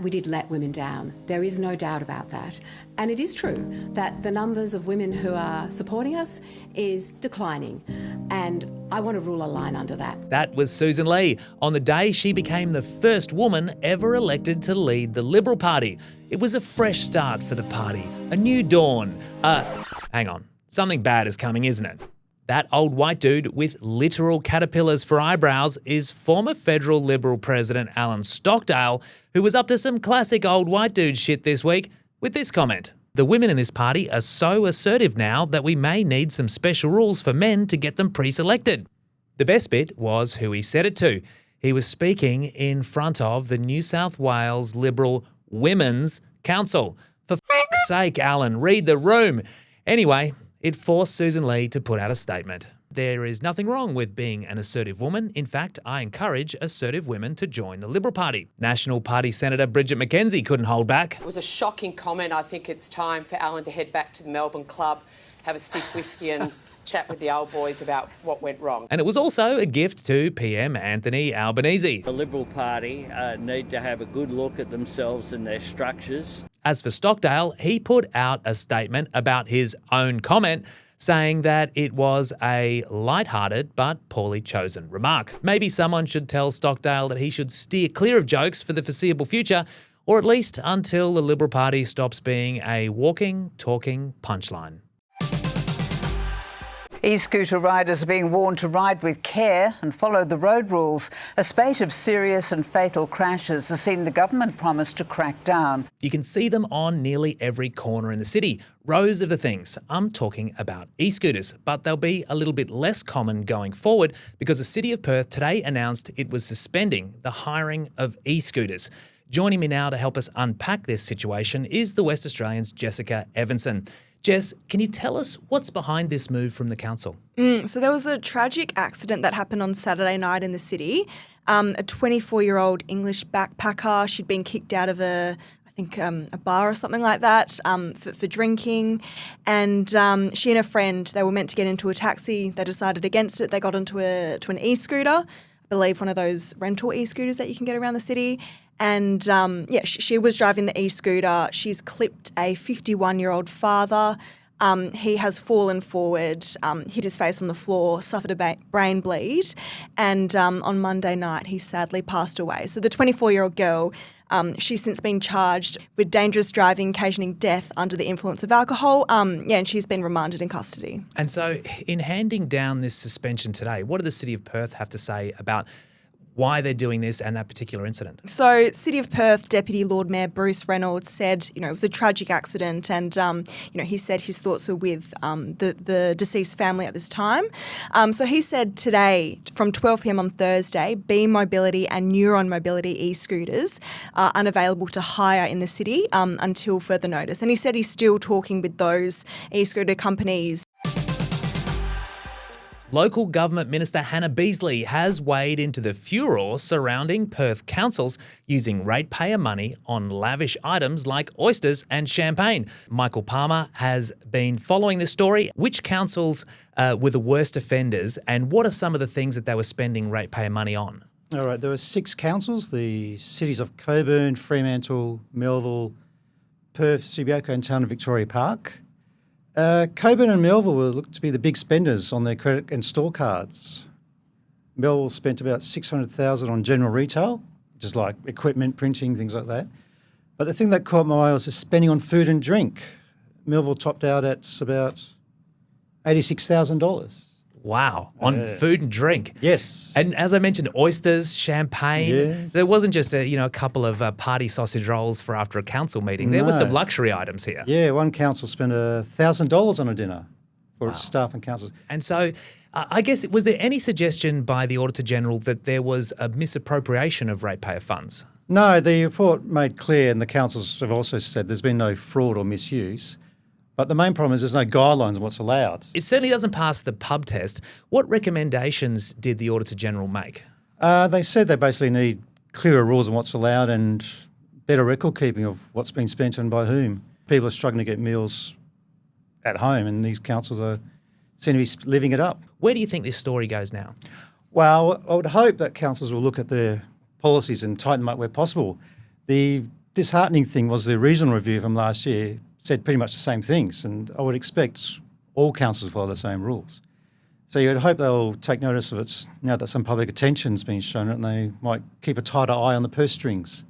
We did let women down. There is no doubt about that. And it is true that the numbers of women who are supporting us is declining. And I want to rule a line under that. That was Susan Lee on the day she became the first woman ever elected to lead the Liberal Party. It was a fresh start for the party, a new dawn. Hang on, something bad is coming, isn't it? That old white dude with literal caterpillars for eyebrows is former federal Liberal President Alan Stockdale, who was up to some classic old white dude shit this week with this comment. The women in this party are so assertive now that we may need some special rules for men to get them pre-selected. The best bit was who he said it to. He was speaking in front of the New South Wales Liberal Women's Council. For fuck's sake, Alan, read the room. Anyway, it forced Susan Lee to put out a statement. There is nothing wrong with being an assertive woman. In fact, I encourage assertive women to join the Liberal Party. National Party Senator Bridget McKenzie couldn't hold back. It was a shocking comment. I think it's time for Alan to head back to the Melbourne Club, have a stiff whiskey and chat with the old boys about what went wrong. And it was also a gift to PM Anthony Albanese. The Liberal Party need to have a good look at themselves and their structures. As for Stockdale, he put out a statement about his own comment, saying that it was a light-hearted but poorly chosen remark. Maybe someone should tell Stockdale that he should steer clear of jokes for the foreseeable future, or at least until the Liberal Party stops being a walking, talking punchline. E-scooter riders are being warned to ride with care and follow the road rules. A spate of serious and fatal crashes has seen the government promise to crack down. You can see them on nearly every corner in the city. Rows of the things. I'm talking about e-scooters, but they'll be a little bit less common going forward because the City of Perth today announced it was suspending the hiring of e-scooters. Joining me now to help us unpack this situation is the West Australian's Jessica Evanson. Jess, can you tell us what's behind this move from the council? So there was a tragic accident that happened on Saturday night in the city. A 24-year-old English backpacker, she'd been kicked out of a bar or something like that for drinking. And she and a friend, they were meant to get into a taxi. They decided against it. They got into an e-scooter, I believe one of those rental e-scooters that you can get around the city. And, she was driving the e-scooter. She's clipped a 51-year-old father. He has fallen forward, hit his face on the floor, suffered a brain bleed. And on Monday night, he sadly passed away. So the 24-year-old girl, she's since been charged with dangerous driving occasioning death under the influence of alcohol. And she's been remanded in custody. And so in handing down this suspension today, what did the City of Perth have to say about why they're doing this and that particular incident? So City of Perth Deputy Lord Mayor Bruce Reynolds said, it was a tragic accident and, he said his thoughts were with the deceased family at this time. So he said today from 12 p.m. on Thursday, Beam Mobility and Neuron Mobility e-scooters are unavailable to hire in the city until further notice. And he said he's still talking with those e-scooter companies. Local Government Minister Hannah Beazley has weighed into the furore surrounding Perth councils using ratepayer money on lavish items like oysters and champagne. Michael Palmer has been following this story. Which councils were the worst offenders and what are some of the things that they were spending ratepayer money on? All right, there were 6 councils, the cities of Cockburn, Fremantle, Melville, Perth, Subiaco and Town of Victoria Park. Cockburn and Melville were looked to be the big spenders on their credit and store cards. Melville spent about $600,000 on general retail, which is like equipment, printing, things like that. But the thing that caught my eye was the spending on food and drink. Melville topped out at about $86,000. Wow, on food and drink. Yes. And as I mentioned, oysters, champagne. Yes. There wasn't just a couple of party sausage rolls for after a council meeting. There were some luxury items here. Yeah, one council spent $1,000 on a dinner for its staff and councils. And so I guess, was there any suggestion by the Auditor General that there was a misappropriation of ratepayer funds? No, the report made clear, and the councils have also said there's been no fraud or misuse. But the main problem is there's no guidelines on what's allowed. It certainly doesn't pass the pub test. What recommendations did the Auditor General make? They said they basically need clearer rules on what's allowed and better record keeping of what's been spent and by whom. People are struggling to get meals at home and these councils seem to be living it up. Where do you think this story goes now? Well, I would hope that councils will look at their policies and tighten them up where possible. The disheartening thing was the regional review from last year said pretty much the same things, and I would expect all councils to follow the same rules. So you'd hope they'll take notice of it now that some public attention's been shown it, and they might keep a tighter eye on the purse strings.